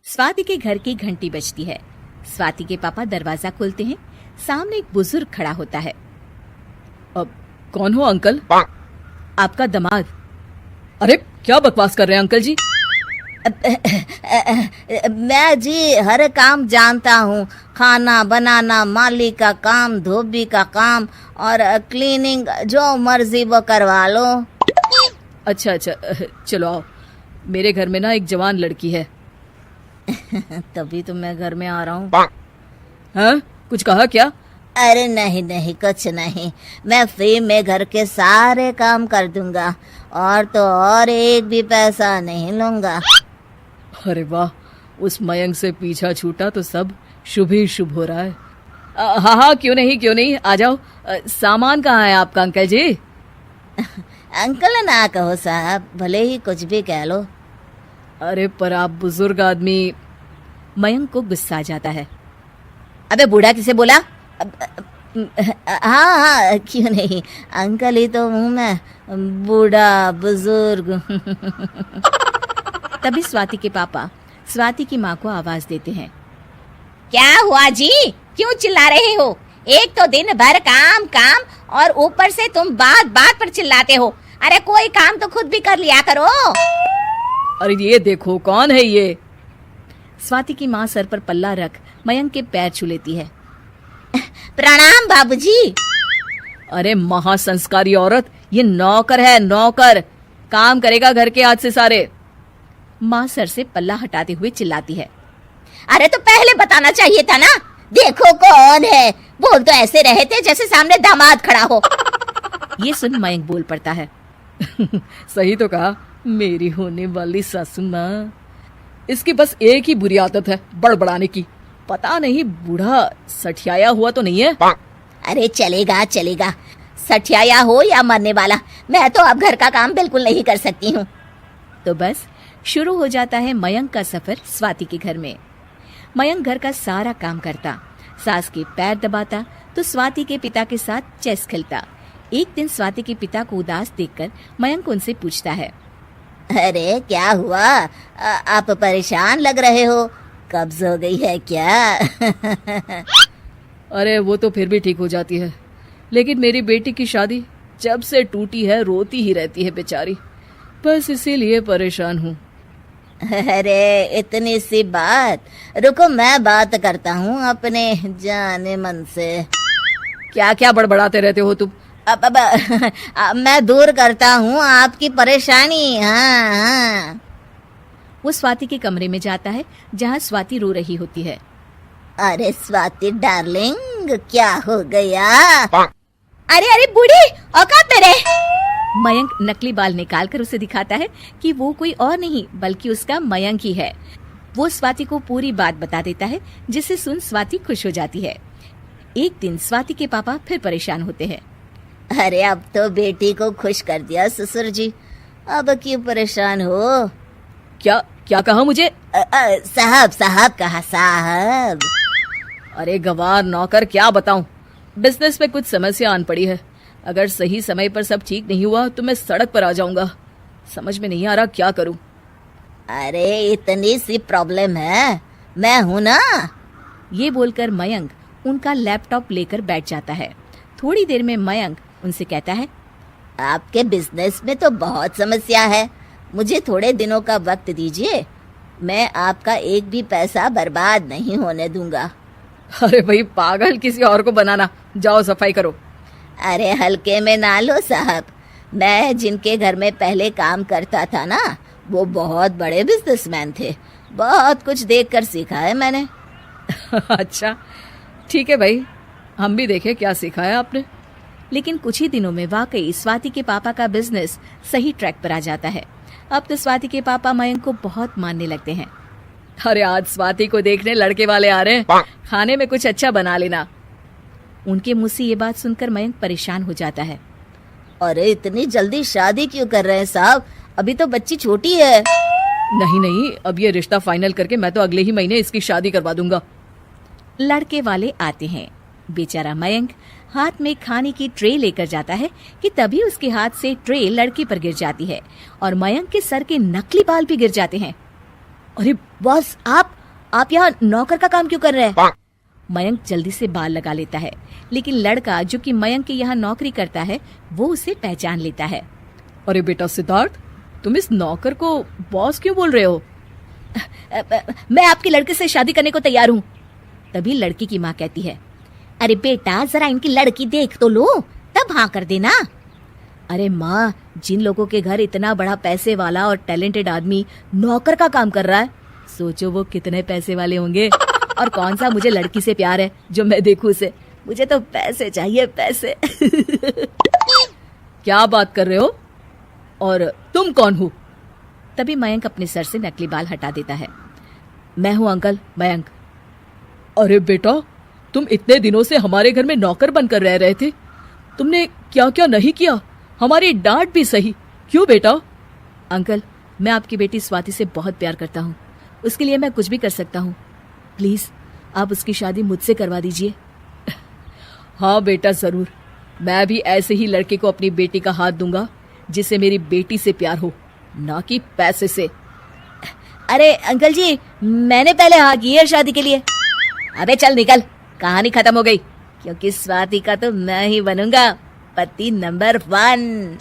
स्वाति के घर की घंटी बजती है। स्वाति के पापा दरवाजा खोलते हैं। सामने एक बुजुर्ग खड़ा होता है। अब कौन हो अंकल? आपका दामाद। अरे क्या बकवास कर रहे हैं अंकल जी? मैं जी हर काम जानता हूँ, खाना बनाना, माली का काम, धोबी का काम और क्लीनिंग, जो मर्जी वो करवा लो। अच्छा चलो आओ, मेरे घर में ना एक जवान लड़की है। तभी तो मैं घर में आ रहा हूँ। हाँ, कुछ कहा क्या? अरे नहीं कुछ नहीं, मैं फ्री में घर के सारे काम कर दूंगा और तो और एक भी पैसा नहीं लूंगा। अरे वाह, उस मयंक से पीछा छूटा तो सब शुभ ही शुभ हो रहा है। हाँ क्यों नहीं, आ जाओ। सामान कहाँ है आपका अंकल जी? अंकल ना कहो साहब, भले ही कुछ भी कह लो। अरे पर आप बुजुर्ग आदमी। मयंक को गुस्सा आ जाता है। अबे बूढ़ा किसे बोला? हाँ क्यों नहीं, अंकल ही तो हूँ मैं, बूढ़ा बुजुर्ग। तभी स्वाति के पापा स्वाति की माँ को आवाज देते हैं। क्या हुआ जी, क्यों चिल्ला रहे हो? एक तो दिन भर काम काम और ऊपर से तुम बात बात पर चिल्लाते हो। अरे कोई काम तो खुद भी कर लिया करो। अरे ये देखो कौन है ये? स्वाति की माँ सर पर पल्ला रख मयंक के पैर छू लेती है। प्रणाम बाबूजी। अरे महासंस्कारी औरत, ये नौकर है, नौकर काम करेगा घर के आज से सारे। माँ सर से पल्ला हटाते हुए चिल्लाती है। अरे तो पहले बताना चाहिए था ना। देखो कौन है, बोल तो ऐसे रहे थे जैसे सामने दामाद खड़ा हो। ये सुन मयंक बोल पड़ता है। सही तो कहा, मेरी होने वाली सासू माँ। इसकी बस एक ही बुरी आदत है, बड़बड़ाने की। पता नहीं बूढ़ा सठियाया हुआ तो नहीं है? अरे चलेगा, सठियाया हो या मरने वाला, मैं तो अब घर का काम बिल्कुल नहीं कर सकती हूँ। तो बस शुरू हो जाता है मयंक का सफर स्वाति के घर में। मयंक घर का सारा काम करता, सास के पैर दबाता तो स्वाति के पिता के साथ चेस खेलता। एक दिन स्वाति के पिता को उदास देखकर मयंक उनसे पूछता है। अरे क्या हुआ, आप परेशान लग रहे हो, कब्ज हो गई है क्या? अरे वो तो फिर भी ठीक हो जाती है, लेकिन मेरी बेटी की शादी जब से टूटी है रोती ही रहती है बेचारी, बस इसीलिए परेशान हूँ। अरे इतनी सी बात, रुको मैं बात करता हूँ अपने जाने मन से। क्या बड़बड़ाते रहते हो तुम? अब मैं दूर करता हूँ आपकी परेशानी। हाँ। वो स्वाति के कमरे में जाता है जहाँ स्वाति रो रही होती है। अरे स्वाति डार्लिंग, क्या हो गया? अरे बूढ़ी, औकात में रहे। मयंक नकली बाल निकालकर उसे दिखाता है कि वो कोई और नहीं बल्कि उसका मयंक ही है। वो स्वाति को पूरी बात बता देता है, जिसे सुन स्वाति खुश हो जाती है। एक दिन स्वाति के पापा फिर परेशान होते हैं। अरे अब तो बेटी को खुश कर दिया ससुर जी, अब क्यों परेशान हो? क्या कहा मुझे? साहब कहा साहब। अरे गवार नौकर, क्या बताऊं, बिजनेस में कुछ समस्या आन पड़ी है। अगर सही समय पर सब ठीक नहीं हुआ तो मैं सड़क पर आ जाऊंगा। समझ में नहीं आ रहा क्या करूं। अरे इतनी सी प्रॉब्लम है, मैं हूं ना। ये बोलकर मयंक उनका लैपटॉप लेकर बैठ जाता है। थोड़ी देर में मयंक उनसे कहता है। आपके बिजनेस में तो बहुत समस्या है, मुझे थोड़े दिनों का वक्त दीजिए, मैं आपका एक भी पैसा बर्बाद नहीं होने दूंगा। अरे भाई पागल, किसी और को बनाना, जाओ सफाई करो। अरे हल्के में ना लो साहब, मैं जिनके घर में पहले काम करता था ना, वो बहुत बड़े बिजनेसमैन थे, बहुत कुछ देखकर सीखा है मैंने। अच्छा ठीक है भाई, हम भी देखें क्या सीखा है आपने। लेकिन कुछ ही दिनों में वाकई स्वाति के पापा का बिजनेस सही ट्रैक पर आ जाता है। अब तो स्वाति के पापा मयंक को बहुत मानने लगते हैं। अरे आज स्वाति को देखने लड़के वाले आ रहे हैं, खाने में कुछ अच्छा बना लेना। उनके मुंह से ये बात सुनकर मयंक परेशान हो जाता है। अरे इतनी जल्दी शादी क्यों कर रहे हैं साहब, अभी तो बच्ची छोटी है। नहीं, अब ये रिश्ता फाइनल करके मैं तो अगले ही महीने इसकी शादी करवा दूंगा। लड़के वाले आते हैं। बेचारा मयंक हाथ में खाने की ट्रे लेकर जाता है कि तभी उसके हाथ से ट्रे लड़के पर गिर जाती है और मयंक के सर के नकली बाल भी गिर जाते हैं। अरे बॉस, आप यहाँ नौकर का काम क्यों कर रहे हैं? मयंक जल्दी से बाल लगा लेता है, लेकिन लड़का जो कि मयंक के यहाँ नौकरी करता है वो उसे पहचान लेता है। अरे बेटा सिद्धार्थ, तुम इस नौकर को बॉस क्यों बोल रहे हो? मैं आपके लड़के से शादी करने को तैयार हूँ। तभी लड़की की माँ कहती है, अरे बेटा जरा इनकी लड़की देख तो लो, तब हाँ कर देना। अरे माँ, जिन लोगों के घर इतना बड़ा पैसे वाला और टैलेंटेड आदमी नौकर का काम कर रहा है, सोचो वो कितने पैसे वाले होंगे। और कौन सा मुझे लड़की से प्यार है जो मैं देखूं उसे, मुझे तो पैसे चाहिए, पैसे। क्या बात कर रहे हो? और तुम कौन हो? तभी मयंक अपने सर से नकली बाल हटा देता है। मैं हूँ अंकल, मयंक। अरे बेटा, तुम इतने दिनों से हमारे घर में नौकर बनकर रह रहे थे, तुमने क्या क्या नहीं किया, हमारी डांट भी सही, क्यों बेटा? अंकल, मैं आपकी बेटी स्वाति से बहुत प्यार करता हूँ, उसके लिए मैं कुछ भी कर सकता हूँ। प्लीज आप उसकी शादी मुझसे करवा दीजिए। हाँ बेटा जरूर, मैं भी ऐसे ही लड़के को अपनी बेटी का हाथ दूंगा जिसे मेरी बेटी से प्यार हो, ना कि पैसे से। अरे अंकल जी, मैंने पहले हाँ की है शादी के लिए। अबे चल निकल, कहानी खत्म हो गई, क्योंकि स्वाति का तो मैं ही बनूंगा पति नंबर 1।